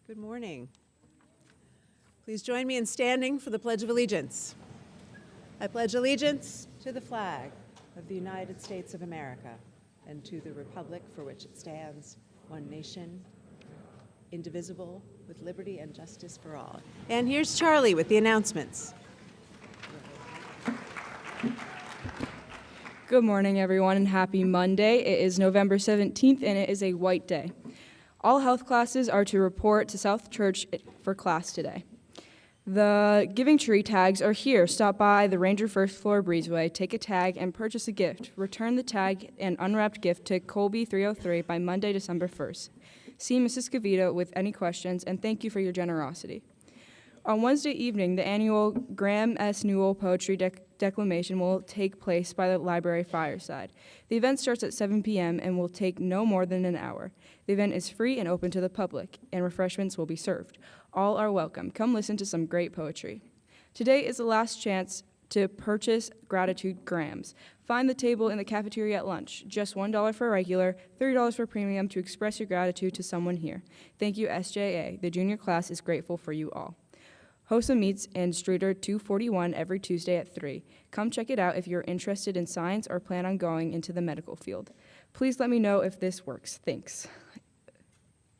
Good morning. Please join me in standing for the Pledge of Allegiance. I pledge allegiance to the flag of the United States of America and to the republic for which it stands, one nation, indivisible, with liberty and justice for all. And here's Charlie with the announcements. Good morning, everyone, and happy Monday. It is November 17th, and it is a white day. All health classes are to report to South Church for class today. The Giving Tree tags are here. Stop by the Ranger First Floor Breezeway, take a tag, and purchase a gift. Return the tag and unwrapped gift to Colby 303 by Monday, December 1st. See Mrs. Cavito with any questions, and thank you for your generosity. On Wednesday evening, the annual Graham S. Newell Poetry Declamation will take place by the library fireside. The event starts at 7 p.m. and will take no more than an hour. The event is free and open to the public, and refreshments will be served. All are welcome. Come listen to some great poetry. Today is the last chance to purchase gratitude grams. Find the table in the cafeteria at lunch. Just $1 for regular, $30 for premium to express your gratitude to someone here. Thank you, SJA. The junior class is grateful for you all. HOSA meets in Streeter 241 every Tuesday at 3. Come check it out if you're interested in science or plan on going into the medical field. Please let me know if this works. Thanks.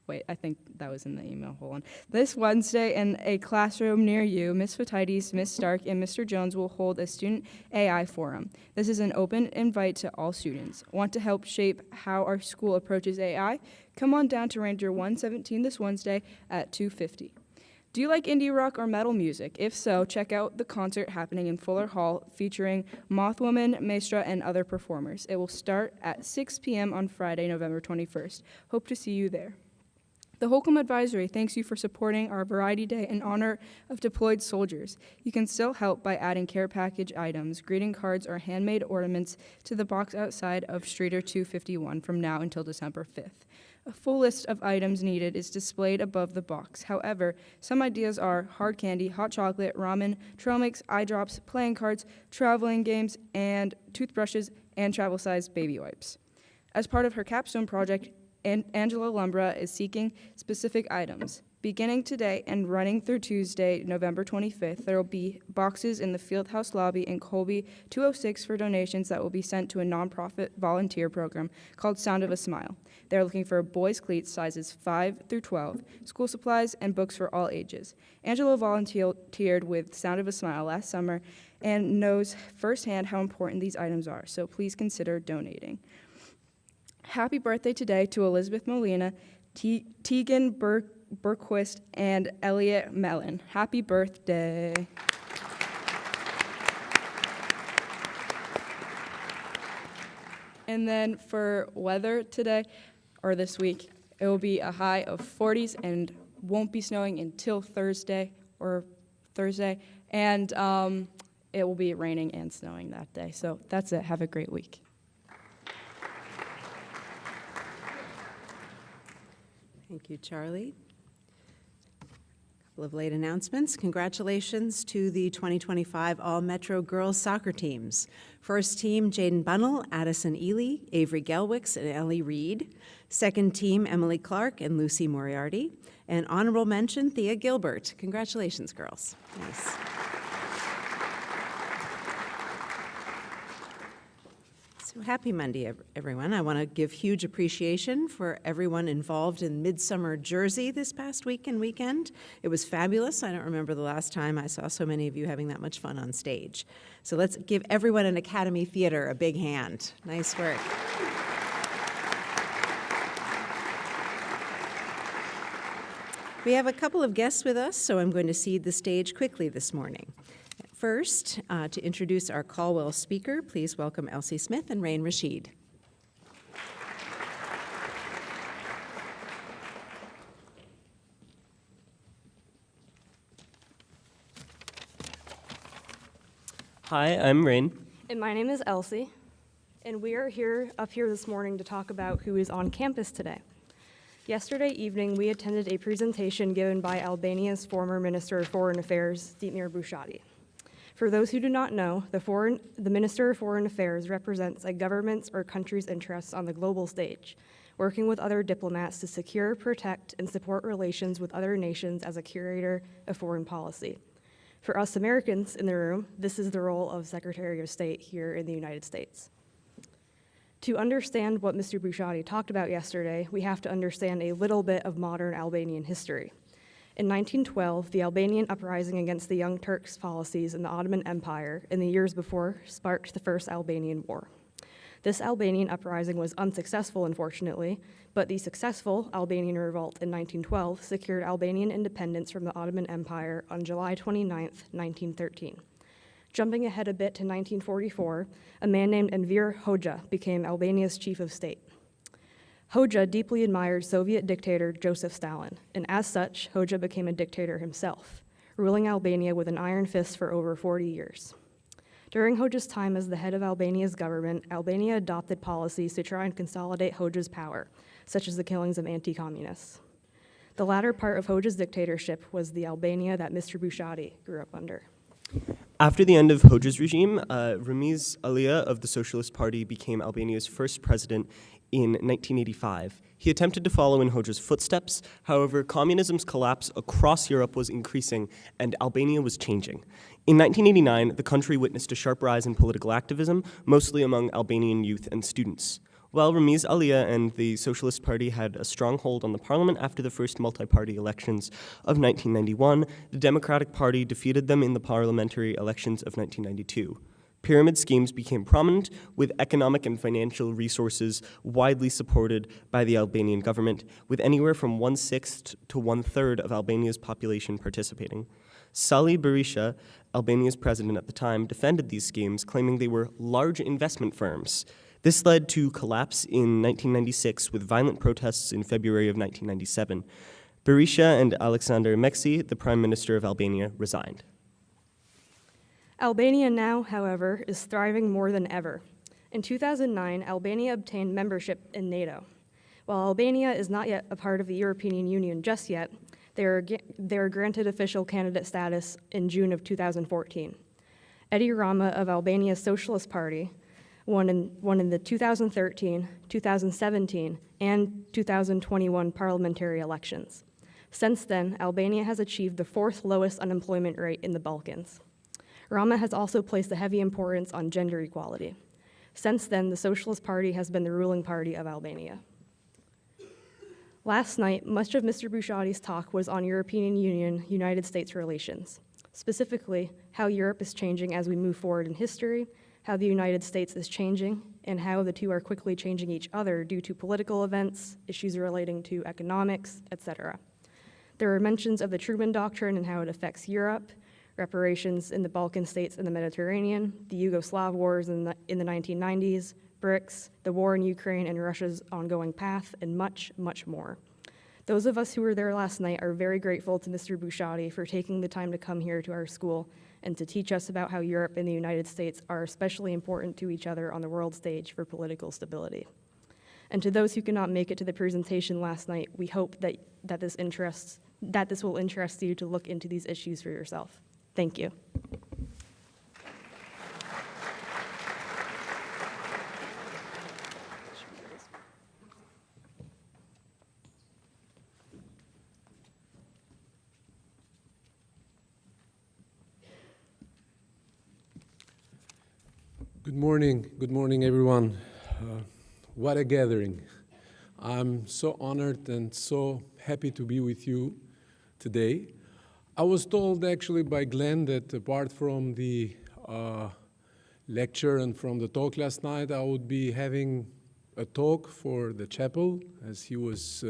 Wait, I think that was in the email. Hold on. This Wednesday in a classroom near you, Ms. Fatides, Ms. Stark, and Mr. Jones will hold a student AI forum. This is an open invite to all students. Want to help shape how our school approaches AI? Come on down to Ranger 117 this Wednesday at 2:50. Do you like indie rock or metal music? If so, check out the concert happening in Fuller Hall featuring Mothwoman, Maestra, and other performers. It will start at 6 p.m. on Friday, November 21st. Hope to see you there. The Holcomb Advisory thanks you for supporting our Variety Day in honor of deployed soldiers. You can still help by adding care package items, greeting cards, or handmade ornaments to the box outside of Streeter 251 from now until December 5th. A full list of items needed is displayed above the box. However, some ideas are hard candy, hot chocolate, ramen, trail mix, eye drops, playing cards, traveling games, and toothbrushes, and travel-sized baby wipes. As part of her capstone project, Angela Lumbra is seeking specific items. Beginning today and running through Tuesday, November 25th, there will be boxes in the Fieldhouse lobby in Colby 206 for donations that will be sent to a nonprofit volunteer program called Sound of a Smile. They're looking for boys' cleats sizes 5 through 12, school supplies, and books for all ages. Angela volunteered with Sound of a Smile last summer and knows firsthand how important these items are, so please consider donating. Happy birthday today to Elizabeth Molina, Tegan Berquist, and Elliot Mellon. Happy birthday. And then for weather today, or this week, it will be a high of 40s and won't be snowing until Thursday, and it will be raining and snowing that day. So that's it. Have a great week. Thank you, Charlie. A couple of late announcements. Congratulations to the 2025 All-Metro Girls Soccer teams. First team, Jaden Bunnell, Addison Ely, Avery Gelwicks, and Ellie Reed. Second team, Emily Clark and Lucy Moriarty. And honorable mention, Thea Gilbert. Congratulations, girls. Nice. So happy Monday, everyone. I want to give huge appreciation for everyone involved in Midsummer Jersey this past week and weekend. It was fabulous. I don't remember the last time I saw so many of you having that much fun on stage. So let's give everyone in Academy Theater a big hand. Nice work. We have a couple of guests with us, so I'm going to cede the stage quickly this morning. First, to introduce our Caldwell speaker, please welcome Elsie Smith and Rain Rashid. Hi, I'm Rain. And my name is Elsie, and we are up here this morning to talk about who is on campus today. Yesterday evening, we attended a presentation given by Albania's former Minister of Foreign Affairs, Dietmar Bushati. For those who do not know, the Minister of Foreign Affairs represents a government's or country's interests on the global stage, working with other diplomats to secure, protect, and support relations with other nations as a curator of foreign policy. For us Americans in the room, this is the role of Secretary of State here in the United States. To understand what Mr. Bushati talked about yesterday, we have to understand a little bit of modern Albanian history. In 1912, the Albanian uprising against the Young Turks' policies in the Ottoman Empire in the years before sparked the First Albanian War. This Albanian uprising was unsuccessful, unfortunately, but the successful Albanian revolt in 1912 secured Albanian independence from the Ottoman Empire on July 29, 1913. Jumping ahead a bit to 1944, a man named Enver Hoxha became Albania's chief of state. Hoxha deeply admired Soviet dictator Joseph Stalin, and as such, Hoxha became a dictator himself, ruling Albania with an iron fist for over 40 years. During Hoxha's time as the head of Albania's government, Albania adopted policies to try and consolidate Hoxha's power, such as the killings of anti-communists. The latter part of Hoxha's dictatorship was the Albania that Mr. Bushati grew up under. After the end of Hoxha's regime, Ramiz Alia of the Socialist Party became Albania's first president in 1985. He attempted to follow in Hoxha's footsteps. However, communism's collapse across Europe was increasing, and Albania was changing. In 1989, the country witnessed a sharp rise in political activism, mostly among Albanian youth and students. While Ramiz Alia and the Socialist Party had a strong hold on the parliament after the first multi-party elections of 1991, the Democratic Party defeated them in the parliamentary elections of 1992. Pyramid schemes became prominent, with economic and financial resources widely supported by the Albanian government, with anywhere from 1/6 to 1/3 of Albania's population participating. Sali Berisha, Albania's president at the time, defended these schemes, claiming they were large investment firms. This led to collapse in 1996 with violent protests in February of 1997. Berisha and Aleksandar Meksi, the Prime Minister of Albania, resigned. Albania now, however, is thriving more than ever. In 2009, Albania obtained membership in NATO. While Albania is not yet a part of the European Union just yet, they are granted official candidate status in June of 2014. Edi Rama of Albania's Socialist Party won in the 2013, 2017, and 2021 parliamentary elections. Since then, Albania has achieved the fourth lowest unemployment rate in the Balkans. Rama has also placed a heavy importance on gender equality. Since then, the Socialist Party has been the ruling party of Albania. Last night, much of Mr. Bushati's talk was on European Union-United States relations, specifically how Europe is changing as we move forward in history, how the United States is changing, and how the two are quickly changing each other due to political events, issues relating to economics, etc. There were mentions of the Truman Doctrine and how it affects Europe, reparations in the Balkan states and the Mediterranean, the Yugoslav wars in the 1990s, BRICS, the war in Ukraine and Russia's ongoing path, and much, much more. Those of us who were there last night are very grateful to Mr. Bushati for taking the time to come here to our school and to teach us about how Europe and the United States are especially important to each other on the world stage for political stability. And to those who could not make it to the presentation last night, we hope that this will interest you to look into these issues for yourself. Thank you. Good morning, everyone. What a gathering. I'm so honored and so happy to be with you today. I was told actually by Glenn that apart from the lecture and from the talk last night, I would be having a talk for the chapel, as he was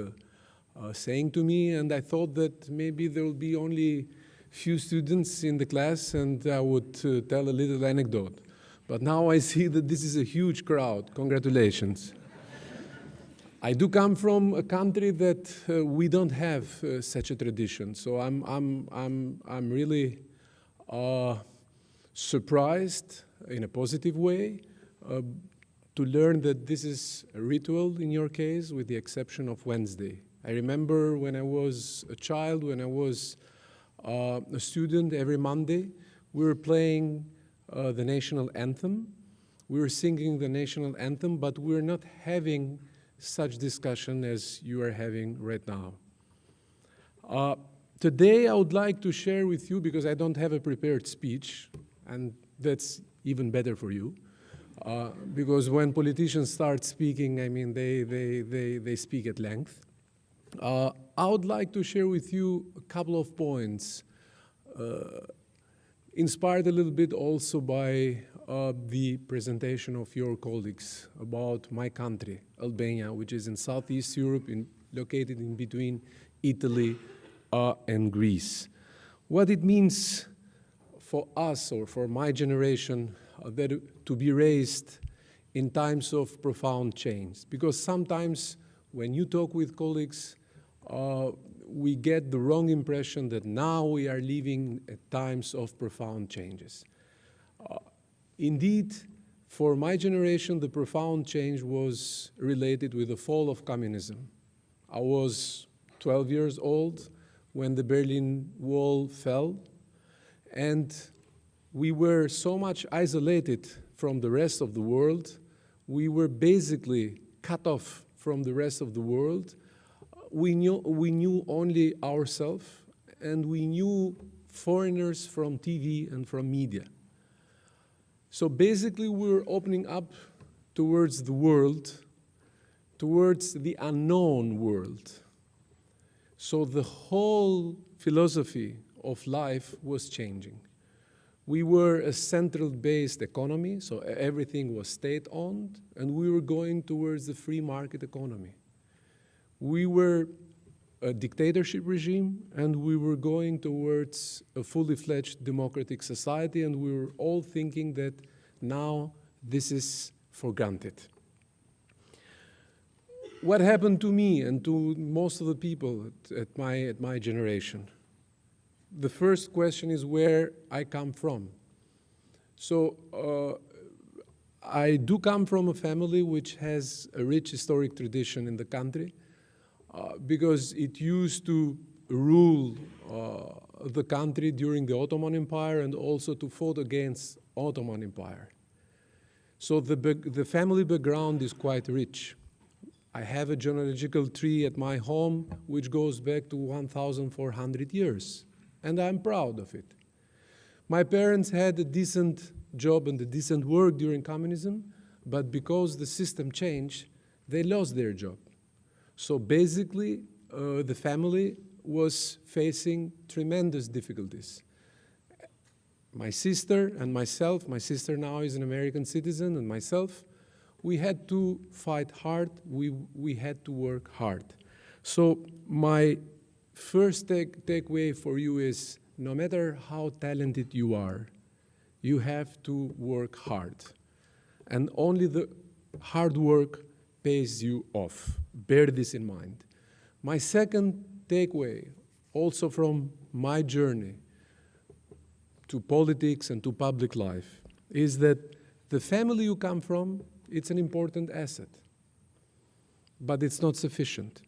saying to me, and I thought that maybe there will be only few students in the class and I would tell a little anecdote. But now I see that this is a huge crowd. Congratulations. I do come from a country that we don't have such a tradition, so I'm really surprised in a positive way to learn that this is a ritual in your case, with the exception of Wednesday. I remember when I was a child, when I was a student, every Monday we were playing the national anthem. We were singing the national anthem, but we're not having such discussion as you are having right now. Today I would like to share with you, because I don't have a prepared speech, and that's even better for you, because when politicians start speaking, I mean, they speak at length. I would like to share with you a couple of points, inspired a little bit also by the presentation of your colleagues about my country, Albania, which is in Southeast Europe, located in between Italy and Greece. What it means for us, or for my generation, to be raised in times of profound change. Because sometimes when you talk with colleagues, we get the wrong impression that now we are living at times of profound changes. Indeed, for my generation, the profound change was related with the fall of communism. I was 12 years old when the Berlin Wall fell, and we were so much isolated from the rest of the world. We were basically cut off from the rest of the world. We knew only ourselves, and we knew foreigners from TV and from media. So basically, we were opening up towards the world, towards the unknown world. So the whole philosophy of life was changing. We were a central-based economy, so everything was state-owned, and we were going towards the free market economy. We were a dictatorship regime, and we were going towards a fully fledged democratic society, and we were all thinking that now this is for granted. What happened to me and to most of the people at my generation? The first question is where I come from. So I do come from a family which has a rich historic tradition in the country, because it used to rule the country during the Ottoman Empire and also to fought against Ottoman Empire. So the family background is quite rich. I have a genealogical tree at my home which goes back to 1,400 years, and I'm proud of it. My parents had a decent job and a decent work during communism, but because the system changed, they lost their job. So basically, the family was facing tremendous difficulties. My sister and myself, my sister now is an American citizen, and myself, we had to fight hard, we had to work hard. So my first takeaway for you is, no matter how talented you are, you have to work hard. And only the hard work pays you off. Bear this in mind. My second takeaway, also from my journey to politics and to public life, is that the family you come from, it's an important asset, but it's not sufficient.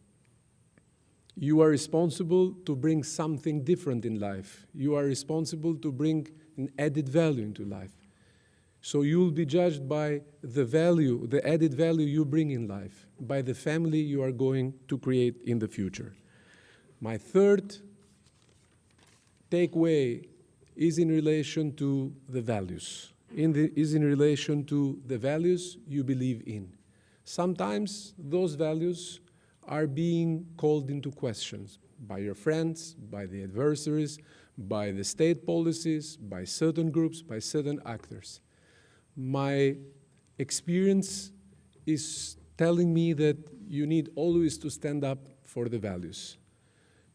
You are responsible to bring something different in life. You are responsible to bring an added value into life. So you'll be judged by the value, the added value you bring in life, by the family you are going to create in the future. My third takeaway is in relation to the values. Is in relation to the values you believe in. Sometimes those values are being called into questions by your friends, by the adversaries, by the state policies, by certain groups, by certain actors. My experience is telling me that you need always to stand up for the values,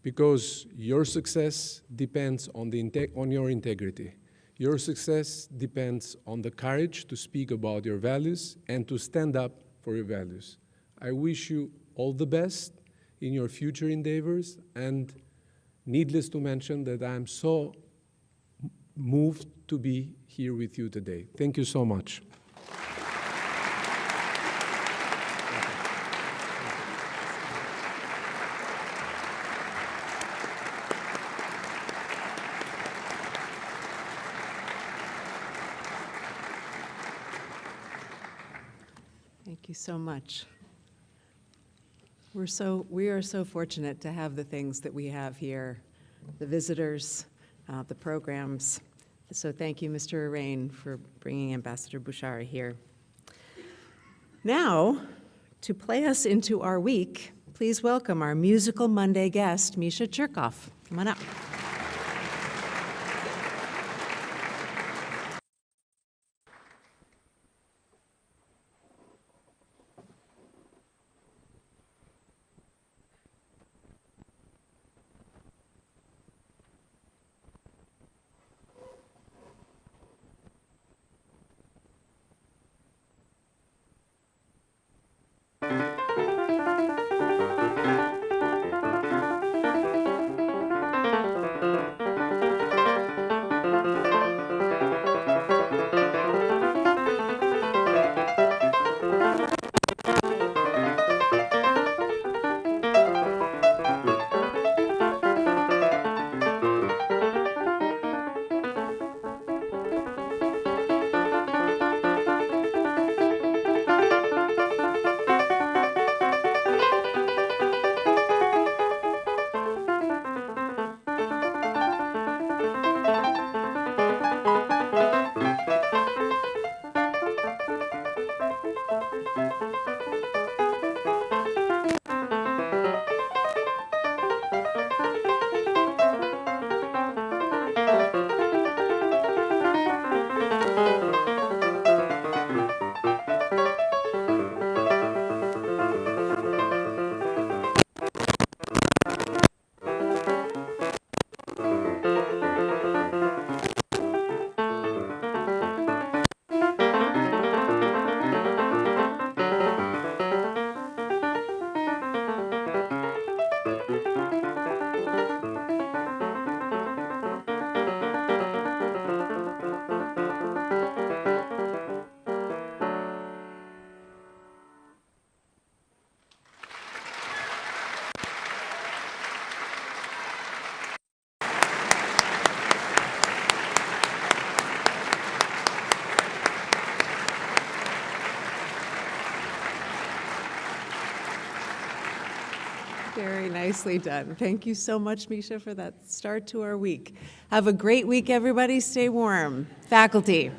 because your success depends on your integrity. Your success depends on the courage to speak about your values and to stand up for your values. I wish you all the best in your future endeavors, and needless to mention that I'm so moved to be here with you today. Thank you so much. Thank you so much. We are so fortunate to have the things that we have here, the visitors, the programs. So thank you, Mr. Arain, for bringing Ambassador Bouchard here. Now, to play us into our week, please welcome our Musical Monday guest, Misha Cherkoff. Come on up. Very nicely done. Thank you so much, Misha, for that start to our week. Have a great week, everybody. Stay warm. Faculty.